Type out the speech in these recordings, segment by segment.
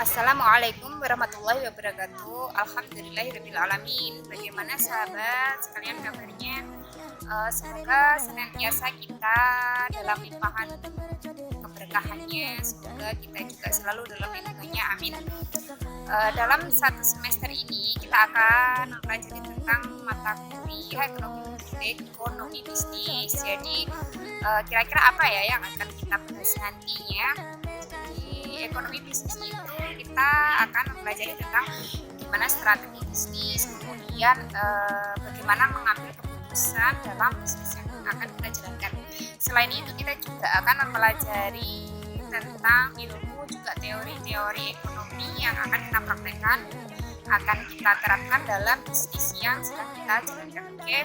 Assalamualaikum warahmatullahi wabarakatuh. Alhamdulillahirabbil alamin. Bagaimana sahabat sekalian kabarnya? Semoga senantiasa kita dalam limpahan keberkahannya. Semoga kita juga selalu dalam lindungannya. Amin. Dalam satu semester ini kita akan mempelajari tentang mata kuliah ekonomi bisnis. Jadi kira-kira apa ya yang akan kita bahas nantinya? Di ekonomi bisnis itu kita akan mempelajari tentang gimana strategi bisnis, kemudian bagaimana mengambil keputusan dalam bisnis yang akan kita jalankan. Selain itu kita juga akan mempelajari tentang ilmu juga teori-teori ekonomi yang akan kita praktekkan, akan kita terapkan dalam bisnis yang sedang kita jalankan. Oke.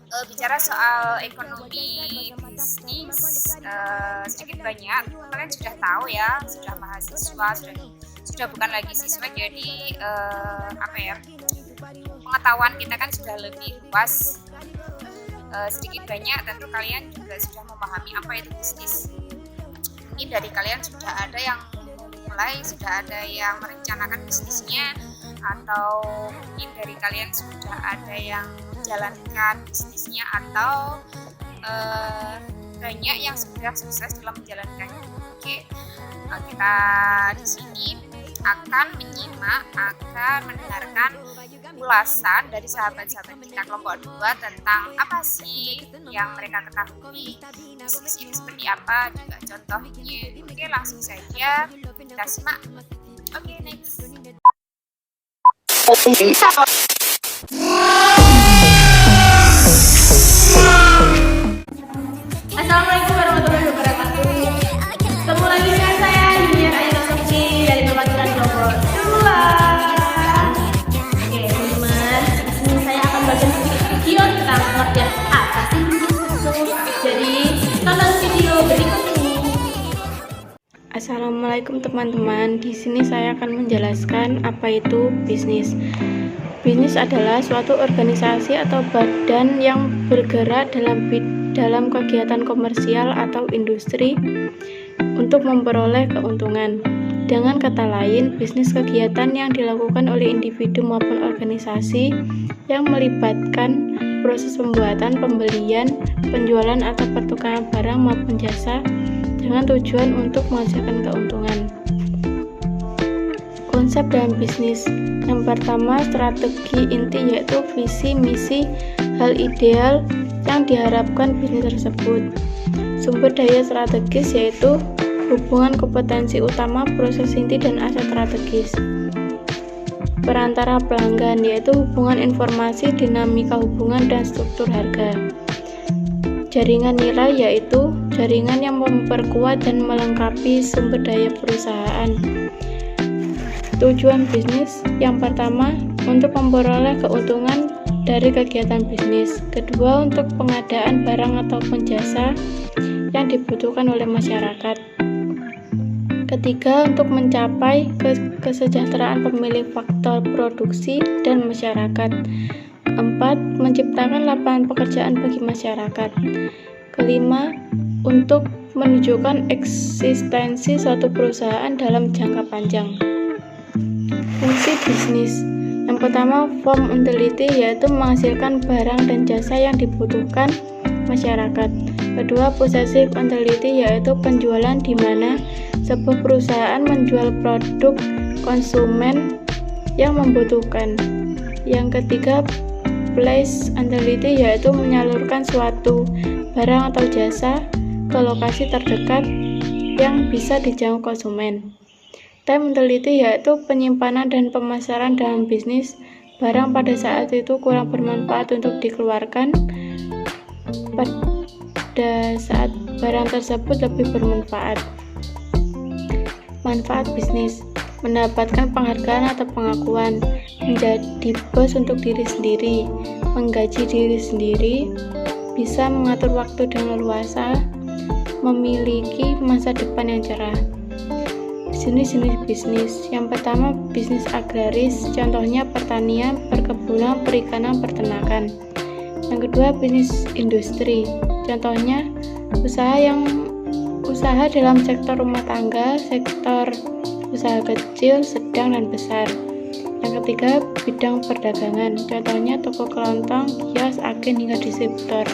Bicara soal ekonomi bisnis, sedikit banyak kalian sudah tahu ya, sudah mahasiswa, sudah bukan lagi siswa, jadi pengetahuan kita kan sudah lebih luas. Sedikit banyak tentu kalian juga sudah memahami apa itu bisnis. Mungkin dari kalian sudah ada yang mulai, sudah ada yang merencanakan bisnisnya, atau mungkin dari kalian sudah ada yang menjalankan bisnisnya, atau banyak yang sudah sukses dalam menjalankannya. Oke, kita di sini akan menyimak, akan mendengarkan ulasan dari sahabat-sahabat kita kelompok 2 tentang apa sih yang mereka ketahui, bisnis ini seperti apa, juga contohnya. Oke, langsung saja kita simak. Oke, next. Assalamualaikum warahmatullahi wabarakatuh. Ketemu lagi dengan saya Junior Aina Sofni dari perwakilan kelompok 2. Oke teman-teman, di sini saya akan baca sedikit video tentang pengertian apa sih bisnis itu. Jadi tonton video berikut ini. Assalamualaikum teman-teman. Di sini saya akan menjelaskan apa itu bisnis. Bisnis adalah suatu organisasi atau badan yang bergerak dalam kegiatan komersial atau industri untuk memperoleh keuntungan. Dengan kata lain, bisnis kegiatan yang dilakukan oleh individu maupun organisasi yang melibatkan proses pembuatan, pembelian, penjualan atau pertukaran barang maupun jasa dengan tujuan untuk menghasilkan keuntungan. Konsep dalam bisnis yang pertama, strategi inti, yaitu visi, misi, hal ideal yang diharapkan bisnis tersebut. Sumber daya strategis yaitu hubungan kompetensi utama, proses inti, dan aset strategis. Perantara pelanggan yaitu hubungan informasi, dinamika hubungan, dan struktur harga. Jaringan nilai yaitu jaringan yang memperkuat dan melengkapi sumber daya perusahaan. Tujuan bisnis yang pertama, untuk memperoleh keuntungan dari kegiatan bisnis. Kedua, untuk pengadaan barang ataupun jasa yang dibutuhkan oleh masyarakat. Ketiga, untuk mencapai kesejahteraan pemilik faktor produksi dan masyarakat. Keempat, menciptakan lapangan pekerjaan bagi masyarakat. Kelima, untuk menunjukkan eksistensi suatu perusahaan dalam jangka panjang. Fungsi bisnis yang pertama, form utility, yaitu menghasilkan barang dan jasa yang dibutuhkan masyarakat. Kedua, possessive utility, yaitu penjualan, di mana sebuah perusahaan menjual produk konsumen yang membutuhkan. Yang ketiga, place utility, yaitu menyalurkan suatu barang atau jasa ke lokasi terdekat yang bisa dijangkau konsumen. Time utility, yaitu penyimpanan dan pemasaran dalam bisnis. Barang pada saat itu kurang bermanfaat untuk dikeluarkan pada saat barang tersebut lebih bermanfaat. Manfaat bisnis: mendapatkan penghargaan atau pengakuan, menjadi bos untuk diri sendiri, menggaji diri sendiri, bisa mengatur waktu dengan leluasa, memiliki masa depan yang cerah. Jenis-jenis bisnis yang pertama, bisnis agraris, contohnya pertanian, perkebunan, perikanan, peternakan. Yang kedua, bisnis industri, contohnya usaha yang Usaha dalam sektor rumah tangga, sektor usaha kecil, sedang, dan besar. Yang ketiga, bidang perdagangan. Contohnya toko kelontong, kios, agen, hingga distributor.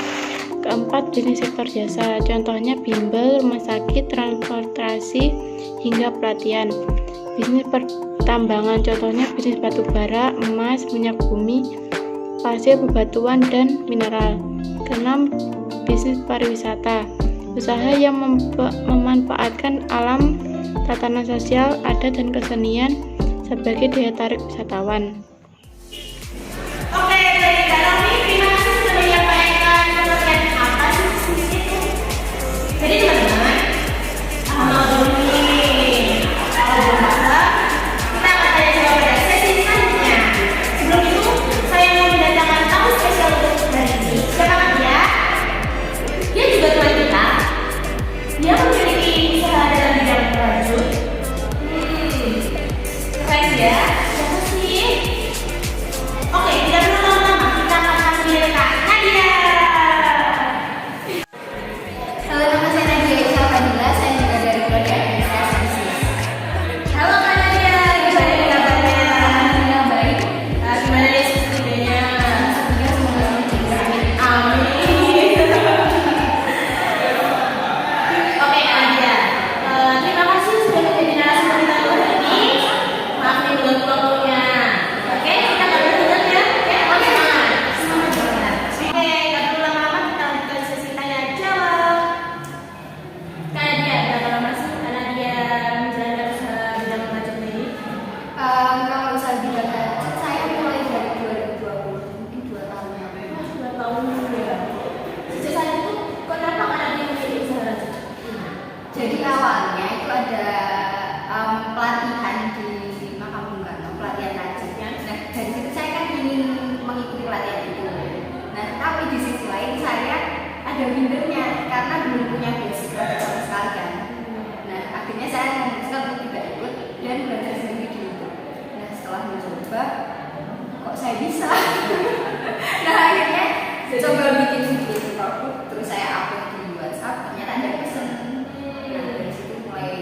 Keempat, bisnis sektor jasa. Contohnya bimbel, rumah sakit, transportasi, hingga pelatihan. Bisnis pertambangan. Contohnya bisnis batu bara, emas, minyak bumi, pasir, bebatuan, dan mineral. Keenam, bisnis pariwisata. Usaha yang memanfaatkan alam, tatanan sosial, adat, dan kesenian sebagai daya tarik wisatawan. Oke, dari Kak Rami, terima kasih sudah menyampaikan pengertian apa sih bisnis itu. Jadi teman-teman, kalau belum paham, kita akan tanya jawab pada sesi selanjutnya. Sebelum itu, saya mau mendatangkan tamu spesial untuk hari ini. Siapakah dia? Dia juga teman kita. Dia memiliki usaha dalam bidang rajut. Keren ya? Siapa sih? Oke, tidak perlu lama-lama, kita akan panggil Kak Nadia. Halo, nama saya Nadia Isha Fadila, saya juga dari Prodi Administrasi Bisnis. Halo Kak Nadia, gimana kabarnya? Alhamdulillah baik. Gimana nih studinya? Semoga semoga amin. Amin. Oke Kak Nadia, terima kasih sudah menjadi narasumber kita hari ini. Maaf nih buat waktunya. Oke, kita nggak berhenti ya. Oke, semangat. Semangat banget. Oke, nggak perlu lama-lama, kita lanjutkan sesi tanya jawab. Kak Nadia, berapa lama sih Kak Nadia menjalankan usaha bidang rajut ini? Kalau usaha bidang rajut, saya mulai dari 2020, mungkin 2 tahun yang lalu. 2 tahun ya. Sejak saat itu, kenapa Kak Nadia memilih usaha rajut? Jadi awalnya itu ada pelatihan di Makam Bung Karno, pelatihan rajut. Nah, dari situ saya kan ingin mengikuti pelatihan itu. Nah, tapi di sisi lain saya ada mindernya karena belum punya basic rajut sama sekali kan. Nah, akhirnya saya memutuskan untuk tidak ikut dan belajar sendiri di YouTube. Nah, setelah mencoba, kok saya bisa? Nah, akhirnya coba bikin video produk, terus saya upload di WhatsApp, ternyata ada pesan. Nah, dari situ mulai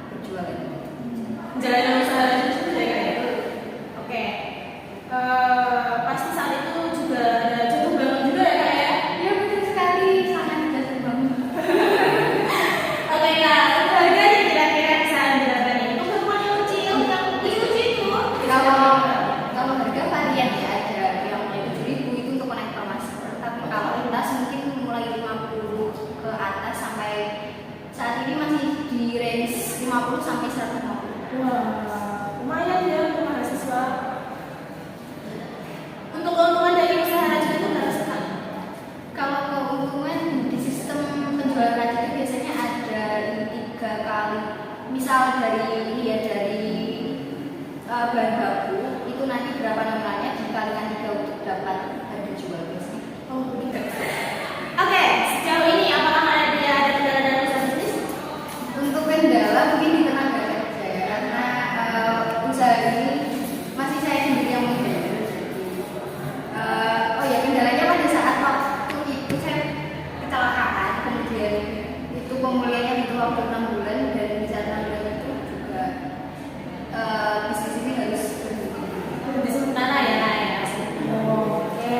berjualan. Menjalankan usaha rajut itu ya Kak ya? Oke. Pasti saat itu juga ada jatuh bangun juga ya Kak ya? Ya betul sekali, sangat jatuh bangun. Oke Kak, untuk harganya kira-kira kisaran berapa nih? Untuk perempuan yang kecil, yang lucu itu. Kalau harga varian ya, ada yang mulai 7.000 itu untuk konektor masker, tapi kalau tas mungkin mulai 50 ke atas sampai saat ini masih di range 50 sampai 150. Wah, lumayan ya untuk mahasiswa. Untuk keuntungan dari usaha rajut itu berapa sih Kak? Kalau keuntungan di sistem penjualan rajut itu biasanya ada 3 kali. Misal dari bahan baku itu nanti berapa nominalnya dikalikan 3 untuk dapat harga jual biasanya. Oh, gitu. Oke, sejauh ini apakah Kak Nadia ada kendala dalam usaha bisnis? Untuk kendala mungkin di tenaga kerja ya, karena usaha ini masih saya sendiri yang menghandle. Oh ya, kendalanya pada saat waktu itu saya kecelakaan, kemudian itu pemulihannya butuh waktu 6 bulan dan di saat 6 bulan itu juga bisnis ini harus berhenti. Di sementara ya Kak ya? Oke.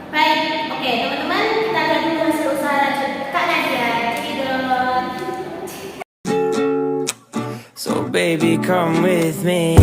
Baik, oke teman-teman, kita lihat dulu hasil usaha rajut Kak Nadia. Cekidot. So baby, come with me.